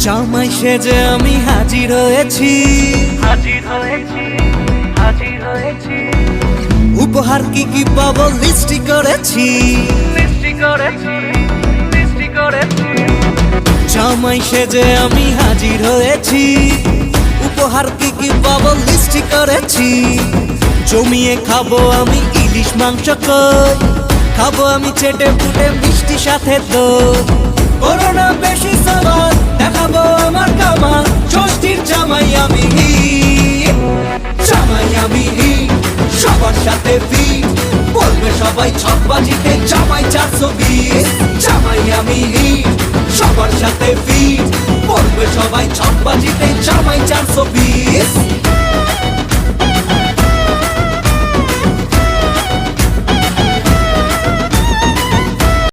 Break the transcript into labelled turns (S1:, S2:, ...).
S1: জামাই সেজে আমি হাজির হয়েছি,
S2: হাজির হয়েছি, হাজির হয়েছি,
S1: উপহার কি কি পাবো লিস্টি করেছি,
S2: সৃষ্টি করেছি, সৃষ্টি করেছি।
S1: জামাই সেজে আমি হাজির হয়েছি, উপহার কি কি পাবো লিস্টি করেছি। জমিয়ে খাবো আমি ইলিশ মাংস কই, খাবো আমি চেটে পুটে মিষ্টি সাথে দই। করোনা বেশি সামান দেখাবো আমার কামান, ষষ্ঠীর জামাই আমি হিট, জামাই আমি হিট, সবার সাথে ফিট, বলবে সবাই ছকবাজিতে জামাই 420। জামাই আমি হিট, সবার সাথে ফিট, বলবে সবাই ছকবাজিতে জামাই 420।